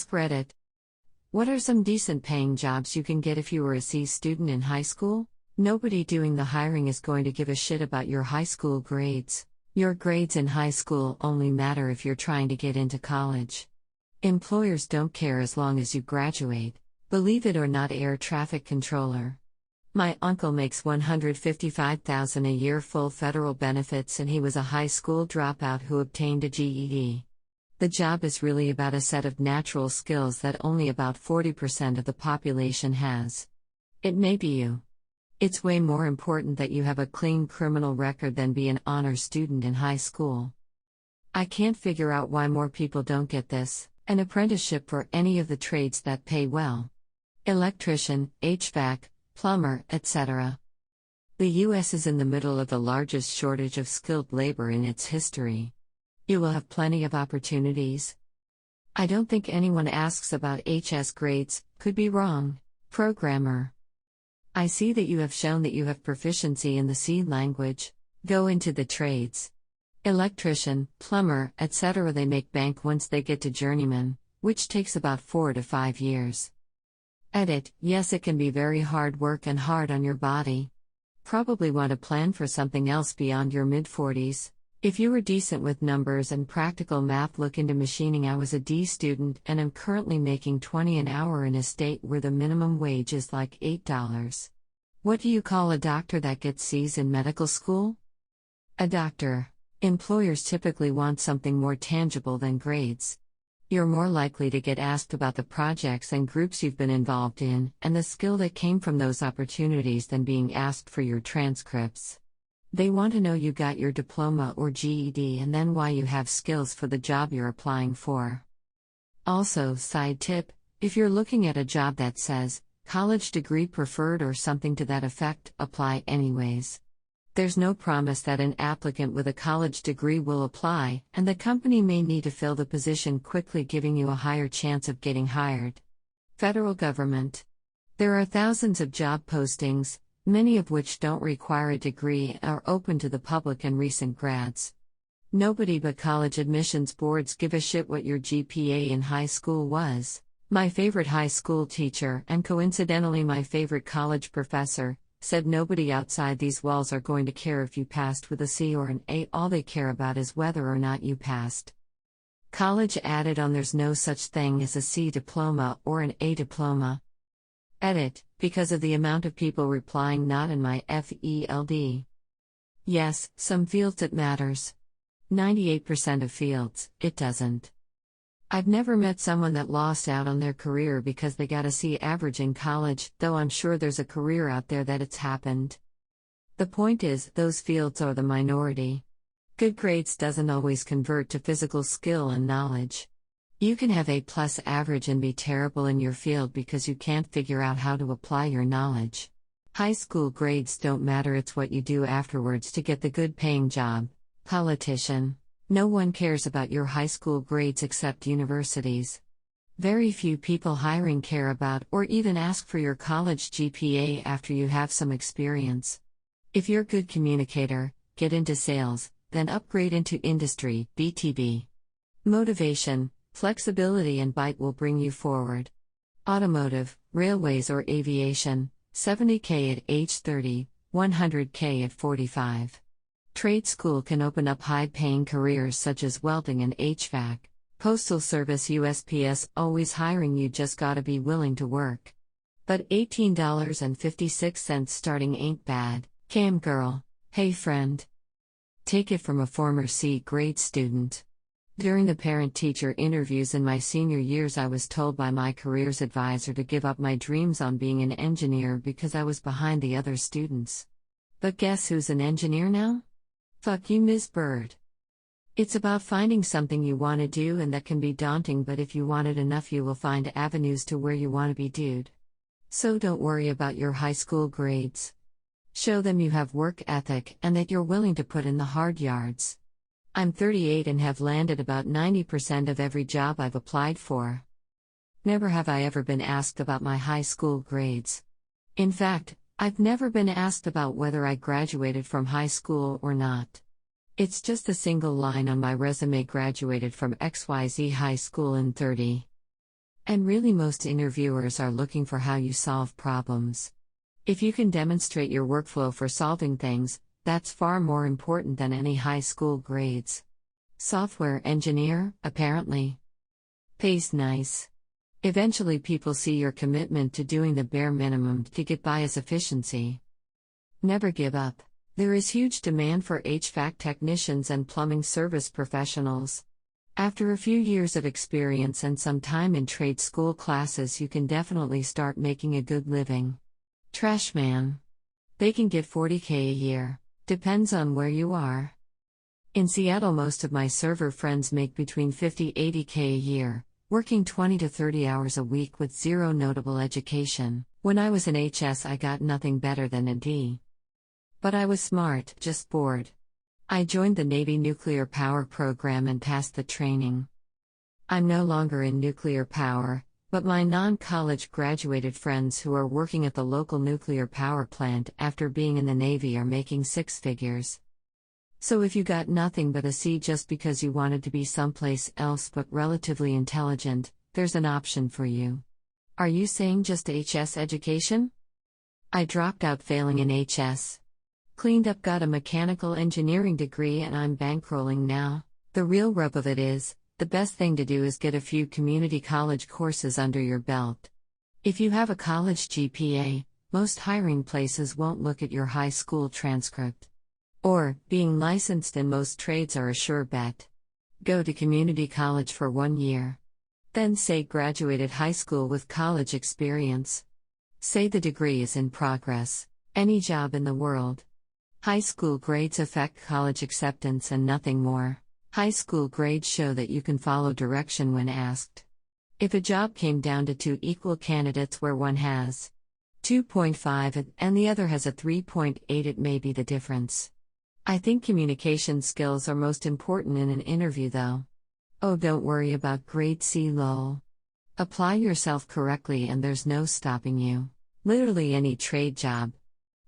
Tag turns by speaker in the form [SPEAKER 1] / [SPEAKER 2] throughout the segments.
[SPEAKER 1] AskReddit. What are some decent paying jobs you can get if you were a C student in high school? Nobody doing the hiring is going to give a shit about your high school grades. Your grades in high school only matter if you're trying to get into college. Employers don't care as long as you graduate, believe it or not. Air traffic controller. My uncle makes $155,000 a year full federal benefits, and he was a high school dropout who obtained a GED. The job is really about a set of natural skills that only about 40% of the population has. It may be you. It's way more important that you have a clean criminal record than be an honor student in high school. I can't figure out why more people don't get this, an apprenticeship for any of the trades that pay well. Electrician, HVAC, plumber, etc. The U.S. is in the middle of the largest shortage of skilled labor in its history. You will have plenty of opportunities. I don't think anyone asks about HS grades, could be wrong. Programmer. I see that you have shown that you have proficiency in the C language. Go into the trades. Electrician, plumber, etc. They make bank once they get to journeyman, which takes about 4 to 5 years. Edit. Yes, it can be very hard work and hard on your body. Probably want to plan for something else beyond your mid-40s. If you were decent with numbers and practical math, look into machining. I was a D student and am currently making $20 an hour in a state where the minimum wage is like $8. What do you call a doctor that gets C's in medical school? A doctor. Employers typically want something more tangible than grades. You're more likely to get asked about the projects and groups you've been involved in, and the skill that came from those opportunities than being asked for your transcripts. They want to know you got your diploma or GED and then why you have skills for the job you're applying for. Also, side tip, if you're looking at a job that says, college degree preferred or something to that effect, apply anyways. There's no promise that an applicant with a college degree will apply, and the company may need to fill the position quickly, giving you a higher chance of getting hired. Federal government. There are thousands of job postings, many of which don't require a degree and are open to the public and recent grads. Nobody but college admissions boards give a shit what your GPA in high school was. My favorite high school teacher, and coincidentally my favorite college professor, said nobody outside these walls are going to care if you passed with a C or an A. All they care about is whether or not you passed. College added on, there's no such thing as a C diploma or an A diploma. Edit, because of the amount of people replying not in my FELD. Yes, some fields it matters. 98% of fields, it doesn't. I've never met someone that lost out on their career because they got a C average in college, though I'm sure there's a career out there that it's happened. The point is, those fields are the minority. Good grades doesn't always convert to physical skill and knowledge. You can have A+ average and be terrible in your field because you can't figure out how to apply your knowledge. High school grades don't matter, it's what you do afterwards to get the good paying job. Politician. No one cares about your high school grades except universities. Very few people hiring care about or even ask for your college GPA after you have some experience. If you're a good communicator, get into sales, then upgrade into industry, BTB. Motivation. Flexibility and bite will bring you forward. Automotive, railways or aviation, $70K at age 30, $100K at 45. Trade school can open up high-paying careers such as welding and HVAC. Postal Service USPS always hiring, you just gotta be willing to work. But $18.56 starting ain't bad. Cam girl, hey friend. Take it from a former C-grade student. During the parent-teacher interviews in my senior years, I was told by my careers advisor to give up my dreams on being an engineer because I was behind the other students. But guess who's an engineer now? Fuck you, Ms. Bird. It's about finding something you want to do, and that can be daunting, but if you want it enough you will find avenues to where you want to be, dude. So don't worry about your high school grades. Show them you have work ethic and that you're willing to put in the hard yards. I'm 38 and have landed about 90% of every job I've applied for. Never have I ever been asked about my high school grades. In fact, I've never been asked about whether I graduated from high school or not. It's just a single line on my resume: graduated from XYZ High School in 30. And really, most interviewers are looking for how you solve problems. If you can demonstrate your workflow for solving things, that's far more important than any high school grades. Software engineer, apparently. Pays nice. Eventually, people see your commitment to doing the bare minimum to get by as efficiency. Never give up. There is huge demand for HVAC technicians and plumbing service professionals. After a few years of experience and some time in trade school classes, you can definitely start making a good living. Trash man. They can get $40K a year. Depends on where you are. In Seattle, most of my server friends make between $50–80K a year, working 20 to 30 hours a week with zero notable education. When I was in HS, I got nothing better than a D. But I was smart, just bored. I joined the Navy nuclear power program and passed the training. I'm no longer in nuclear power, but my non-college graduated friends who are working at the local nuclear power plant after being in the Navy are making six figures. So if you got nothing but a C just because you wanted to be someplace else but relatively intelligent, there's an option for you. Are you saying just HS education? I dropped out failing in HS. Cleaned up, got a mechanical engineering degree, and I'm bankrolling now. The real rub of it is, the best thing to do is get a few community college courses under your belt. If you have a college GPA, most hiring places won't look at your high school transcript. Or, being licensed in most trades are a sure bet. Go to community college for 1 year. Then say graduated high school with college experience. Say the degree is in progress. Any job in the world. High school grades affect college acceptance and nothing more. High school grades show that you can follow direction when asked. If a job came down to two equal candidates where one has 2.5 and the other has a 3.8, it may be the difference. I think communication skills are most important in an interview though. Oh, don't worry about grade C lol. Apply yourself correctly and there's no stopping you. Literally any trade job.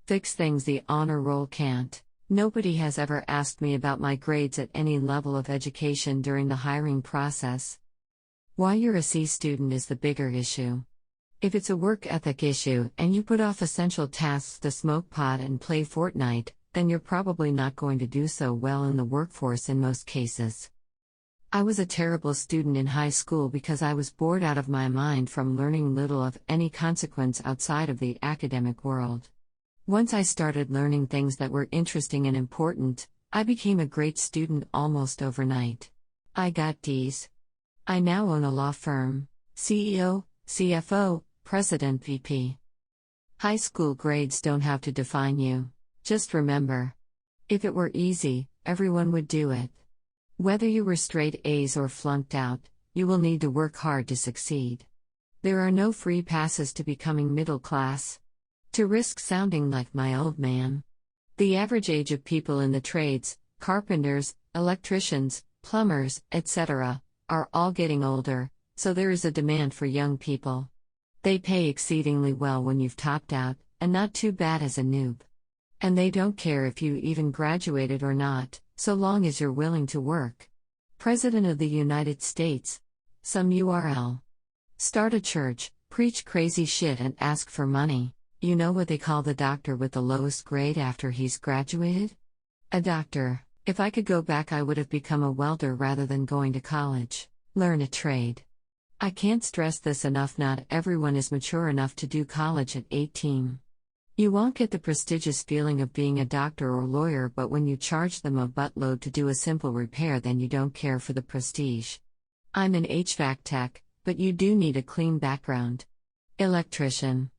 [SPEAKER 1] Fix things the honor roll can't. Nobody has ever asked me about my grades at any level of education during the hiring process. Why you're a C student is the bigger issue. If it's a work ethic issue and you put off essential tasks to smoke pot and play Fortnite, then you're probably not going to do so well in the workforce in most cases. I was a terrible student in high school because I was bored out of my mind from learning little of any consequence outside of the academic world. Once I started learning things that were interesting and important, I became a great student almost overnight. I got D's. I now own a law firm, CEO, CFO, President, VP. High school grades don't have to define you. Just remember, if it were easy, everyone would do it. Whether you were straight A's or flunked out, you will need to work hard to succeed. There are no free passes to becoming middle class. To risk sounding like my old man. The average age of people in the trades, carpenters, electricians, plumbers, etc., are all getting older, so there is a demand for young people. They pay exceedingly well when you've topped out, and not too bad as a noob. And they don't care if you even graduated or not, so long as you're willing to work. President of the United States. Some URL. Start a church, preach crazy shit and ask for money. You know what they call the doctor with the lowest grade after he's graduated? A doctor. If I could go back, I would have become a welder rather than going to college. Learn a trade. I can't stress this enough, not everyone is mature enough to do college at 18. You won't get the prestigious feeling of being a doctor or lawyer, but when you charge them a buttload to do a simple repair, then you don't care for the prestige. I'm an HVAC tech, but you do need a clean background. Electrician.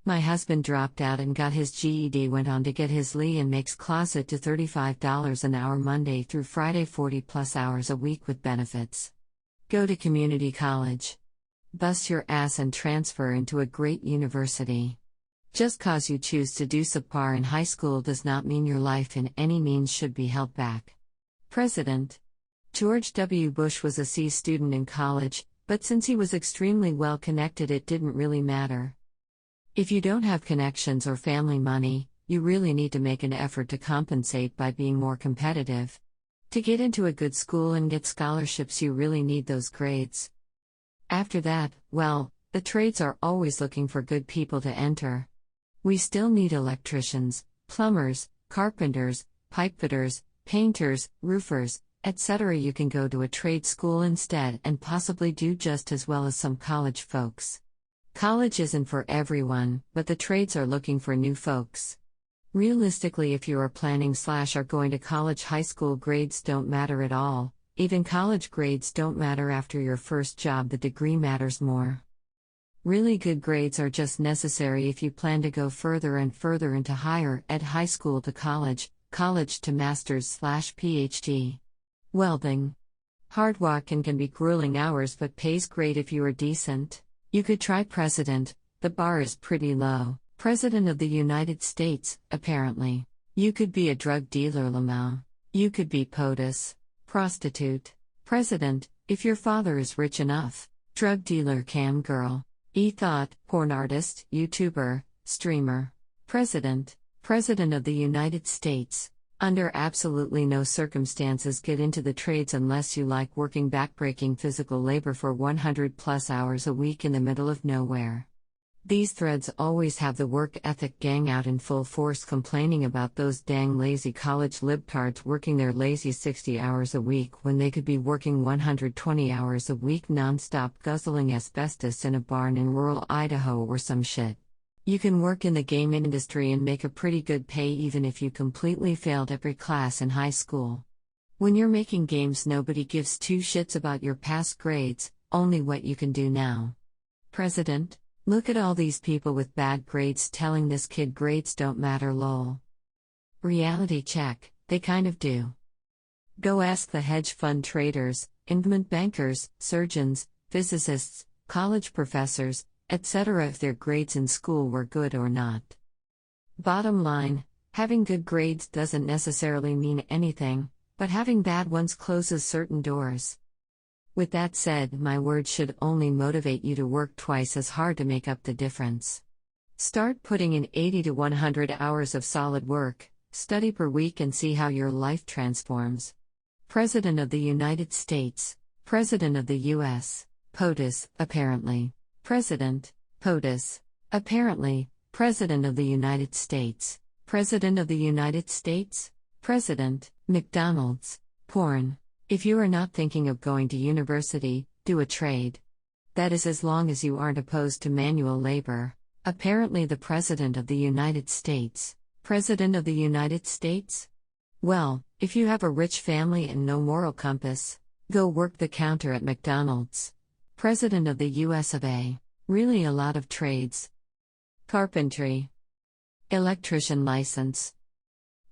[SPEAKER 1] My husband dropped out and got his GED, went on to get his LE and makes closet to $35 an hour Monday through Friday, 40+ hours a week with benefits. Go to community college. Bust your ass and transfer into a great university. Just cause you choose to do subpar in high school does not mean your life in any means should be held back. President. George W. Bush was a C student in college, but since he was extremely well connected, it didn't really matter. If you don't have connections or family money, you really need to make an effort to compensate by being more competitive. To get into a good school and get scholarships, you really need those grades. After that, well, the trades are always looking for good people to enter. We still need electricians, plumbers, carpenters, pipefitters, painters, roofers, etc. You can go to a trade school instead and possibly do just as well as some college folks. College isn't for everyone, but the trades are looking for new folks. Realistically, if you are planning/are going to college, high school grades don't matter at all. Even college grades don't matter after your first job, the degree matters more. Really good grades are just necessary if you plan to go further and further into higher ed, high school to college, college to master's/PhD. Welding. Hard work and can be grueling hours but pays great if you are decent. You could try president, the bar is pretty low. President of the United States, apparently. You could be a drug dealer, Lamau. You could be POTUS. Prostitute. President, if your father is rich enough. Drug dealer, cam girl. E-thought, porn artist, YouTuber, streamer. President. President of the United States. Under absolutely no circumstances get into the trades unless you like working backbreaking physical labor for 100+ hours a week in the middle of nowhere. These threads always have the work ethic gang out in full force complaining about those dang lazy college libtards working their lazy 60 hours a week when they could be working 120 hours a week non-stop guzzling asbestos in a barn in rural Idaho or some shit. You can work in the game industry and make a pretty good pay even if you completely failed every class in high school. When you're making games, nobody gives two shits about your past grades, only what you can do now. President? Look at all these people with bad grades telling this kid grades don't matter, lol. Reality check, they kind of do. Go ask the hedge fund traders, investment bankers, surgeons, physicists, college professors, etc. if their grades in school were good or not. Bottom line, having good grades doesn't necessarily mean anything, but having bad ones closes certain doors. With that said, my words should only motivate you to work twice as hard to make up the difference. Start putting in 80 to 100 hours of solid work, study per week and see how your life transforms. President of the United States. President of the U.S. POTUS, apparently. President. POTUS. Apparently. President of the United States. President of the United States. President. McDonald's. Porn. If you are not thinking of going to university, do a trade. That is as long as you aren't opposed to manual labor. Apparently the President of the United States. President of the United States? Well, if you have a rich family and no moral compass, go work the counter at McDonald's. President of the US of A. Really a lot of trades. Carpentry. Electrician license.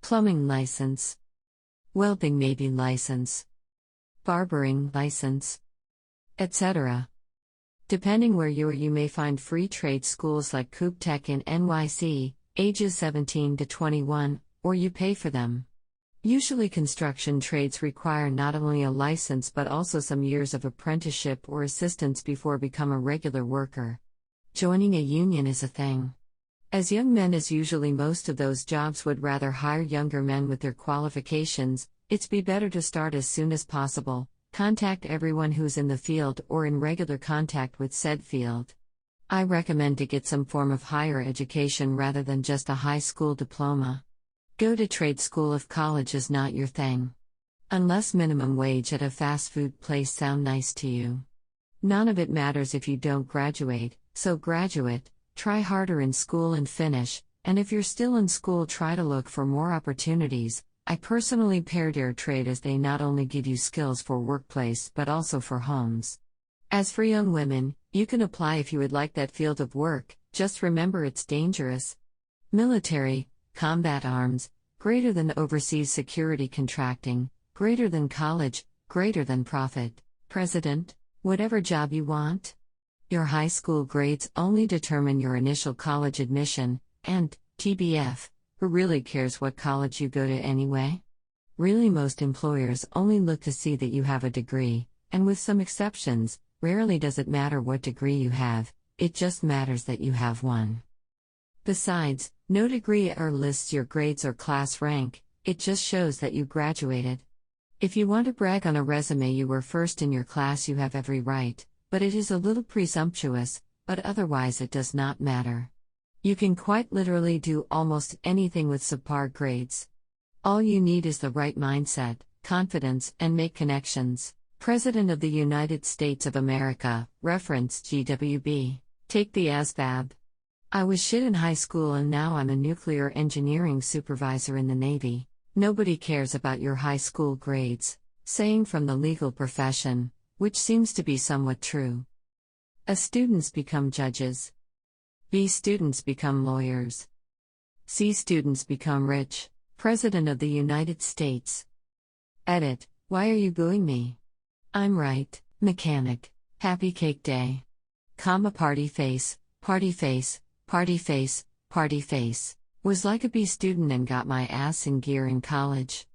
[SPEAKER 1] Plumbing license. Welding maybe license. Barbering license. Etc. Depending where you are, you may find free trade schools like Coop Tech in NYC, ages 17 to 21, or you pay for them. Usually construction trades require not only a license but also some years of apprenticeship or assistance before become a regular worker. Joining a union is a thing. As young men, as usually most of those jobs would rather hire younger men with their qualifications, it's be better to start as soon as possible. Contact everyone who's in the field or in regular contact with said field. I recommend to get some form of higher education rather than just a high school diploma. Go to trade school if college is not your thing. Unless minimum wage at a fast food place sound nice to you. None of it matters if you don't graduate, so graduate, try harder in school and finish, and if you're still in school, try to look for more opportunities. I personally paired your trade as they not only give you skills for workplace but also for homes. As for young women, you can apply if you would like that field of work, just remember it's dangerous. Military, combat arms, greater than overseas security contracting, greater than college, greater than profit, president, whatever job you want. Your high school grades only determine your initial college admission, and, TBF, who really cares what college you go to anyway? Really, most employers only look to see that you have a degree, and with some exceptions, rarely does it matter what degree you have, it just matters that you have one. Besides, no degree ever lists your grades or class rank, it just shows that you graduated. If you want to brag on a resume you were first in your class, you have every right, but it is a little presumptuous, but otherwise it does not matter. You can quite literally do almost anything with subpar grades. All you need is the right mindset, confidence, and make connections. President of the United States of America, reference GWB. Take the ASVAB. I was shit in high school and now I'm a nuclear engineering supervisor in the Navy. Nobody cares about your high school grades. Saying from the legal profession, which seems to be somewhat true. A students become judges. B students become lawyers. C students become rich. President of the United States. Edit. Why are you booing me? I'm right. Mechanic. Happy cake day. Comma party face, party face, party face, party face. Was like a B student and got my ass in gear in college.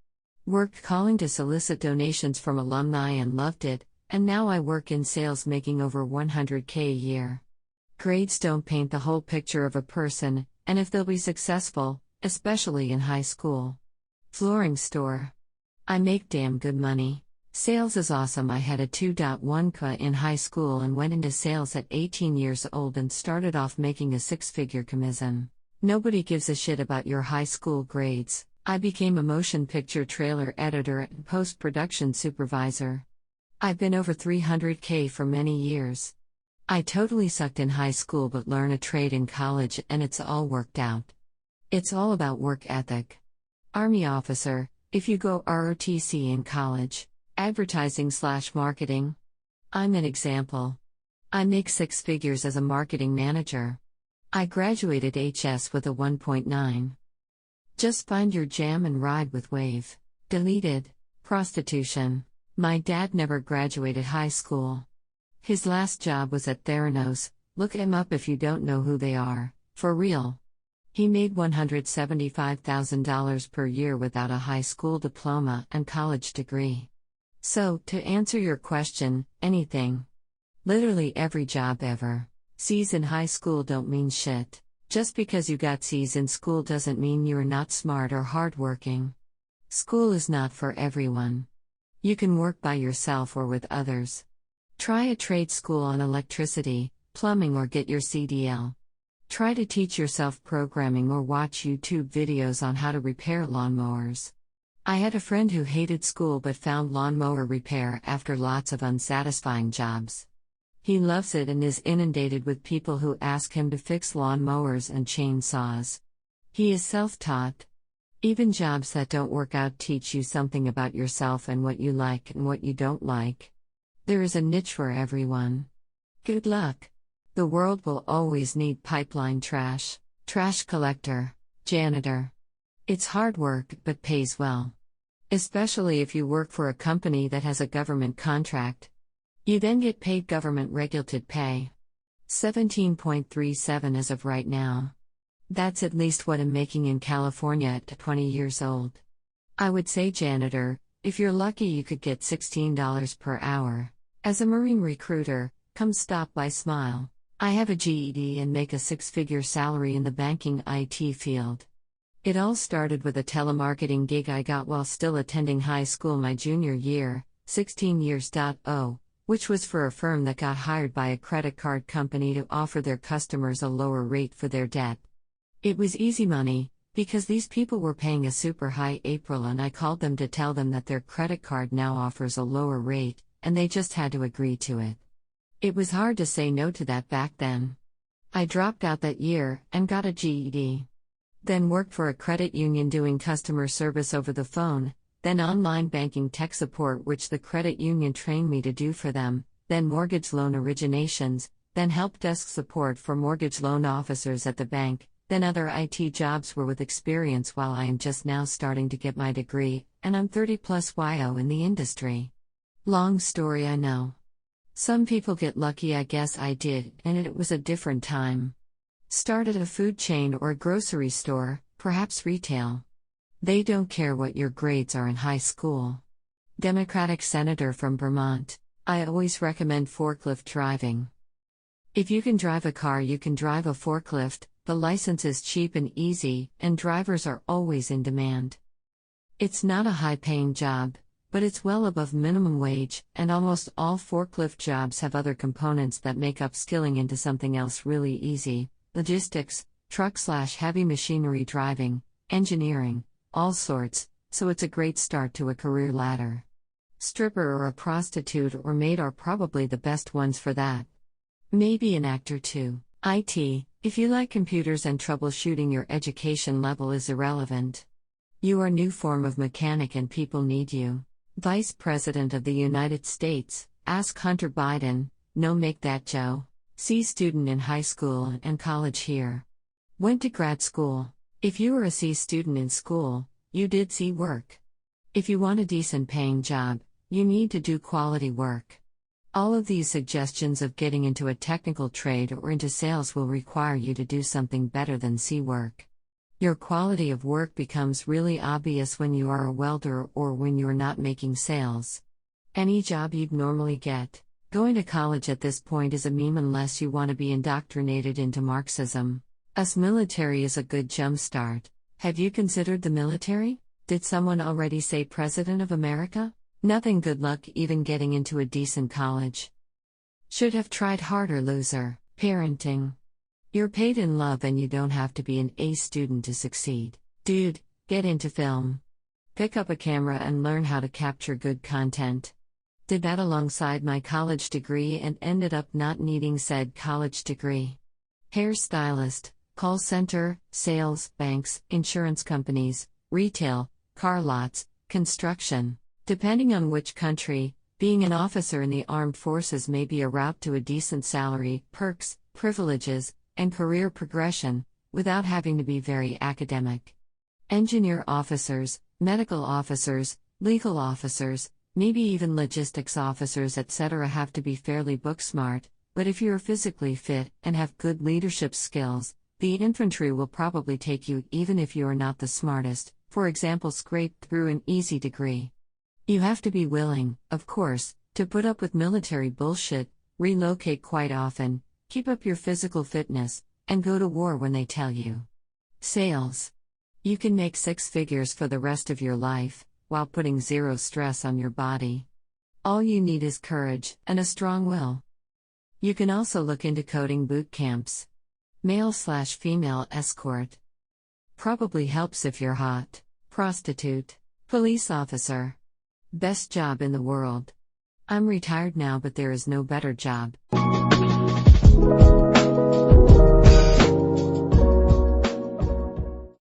[SPEAKER 1] Worked calling to solicit donations from alumni and loved it, and now I work in sales making over $100K a year. Grades don't paint the whole picture of a person, and if they'll be successful, especially in high school. Flooring store. I make damn good money. Sales is awesome. I had a 2.1 GPA in high school and went into sales at 18 years old and started off making a six-figure commission. Nobody gives a shit about your high school grades. I became a motion picture trailer editor and post-production supervisor. I've been over $300K for many years. I totally sucked in high school but learned a trade in college and it's all worked out. It's all about work ethic. Army officer, if you go ROTC in college, advertising/marketing. I'm an example. I make six figures as a marketing manager. I graduated HS with a 1.9. Just find your jam and ride with Wave. Deleted. Prostitution. My dad never graduated high school. His last job was at Theranos. Look him up if you don't know who they are. For real. He made $175,000 per year without a high school diploma and college degree. So, to answer your question, anything. Literally every job ever. C's in high school don't mean shit. Just because you got C's in school doesn't mean you're not smart or hardworking. School is not for everyone. You can work by yourself or with others. Try a trade school on electricity, plumbing, or get your CDL. Try to teach yourself programming or watch YouTube videos on how to repair lawnmowers. I had a friend who hated school but found lawnmower repair after lots of unsatisfying jobs. He loves it and is inundated with people who ask him to fix lawnmowers and chainsaws. He is self-taught. Even jobs that don't work out teach you something about yourself and what you like and what you don't like. There is a niche for everyone. Good luck. The world will always need pipeline trash, trash collector, janitor. It's hard work but pays well. Especially if you work for a company that has a government contract. You then get paid government-regulated pay. 17.37 as of right now. That's at least what I'm making in California at 20 years old. I would say janitor, if you're lucky you could get $16 per hour. As a Marine recruiter, come stop by Smile. I have a GED and make a six-figure salary in the banking IT field. It all started with a telemarketing gig I got while still attending high school my junior year, 16 years. Which was for a firm that got hired by a credit card company to offer their customers a lower rate for their debt. It was easy money, because these people were paying a super high April and I called them to tell them that their credit card now offers a lower rate, and they just had to agree to it. It was hard to say no to that back then. I dropped out that year and got a GED. Then worked for a credit union doing customer service over the phone, then online banking tech support which the credit union trained me to do for them, then mortgage loan originations, then help desk support for mortgage loan officers at the bank, then other IT jobs were with experience while I am just now starting to get my degree, and I'm 30 plus YO in the industry. Long story I know. Some people get lucky, I guess I did, and it was a different time. Started a food chain or a grocery store, perhaps retail. They don't care what your grades are in high school. Democratic senator from Vermont. I always recommend forklift driving. If you can drive a car, you can drive a forklift. The license is cheap and easy, and drivers are always in demand. It's not a high-paying job, But it's well above minimum wage, and almost all forklift jobs have other components that make upskilling into something else really easy: logistics, truck/heavy machinery driving, engineering, all sorts, so it's a great start to a career ladder. Stripper or a prostitute or maid are probably the best ones for that. Maybe an actor too. IT, if you like computers and troubleshooting, your education level is irrelevant. You are a new form of mechanic and people need you. Vice President of the United States, ask Hunter Biden, no make that Joe. C student in high school and college here. Went to grad school. If you were a C student in school, you did C work. If you want a decent paying job, you need to do quality work. All of these suggestions of getting into a technical trade or into sales will require you to do something better than C work. Your quality of work becomes really obvious when you are a welder or when you're not making sales. Any job you'd normally get. Going to college at this point is a meme unless you want to be indoctrinated into Marxism. Us military is a good jumpstart. Have you considered the military? Did someone already say President of America? Nothing, good luck even getting into a decent college. Should have tried harder, loser. Parenting. You're paid in love and you don't have to be an A student to succeed. Dude, get into film. Pick up a camera and learn how to capture good content. Did that alongside my college degree and ended up not needing said college degree. Hairstylist, call center, sales, banks, insurance companies, retail, car lots, construction. Depending on which country, being an officer in the armed forces may be a route to a decent salary, perks, privileges, and career progression, without having to be very academic. Engineer officers, medical officers, legal officers, maybe even logistics officers, etc. have to be fairly book smart, but if you're physically fit and have good leadership skills, the infantry will probably take you even if you are not the smartest, for example scraped through an easy degree. You have to be willing, of course, to put up with military bullshit, relocate quite often, keep up your physical fitness, and go to war when they tell you. Sales. You can make six figures for the rest of your life, while putting zero stress on your body. All you need is courage and a strong will. You can also look into coding boot camps. Male/female escort. Probably helps if you're hot. Prostitute. Police officer. Best job in the world. I'm retired now, but there is no better job.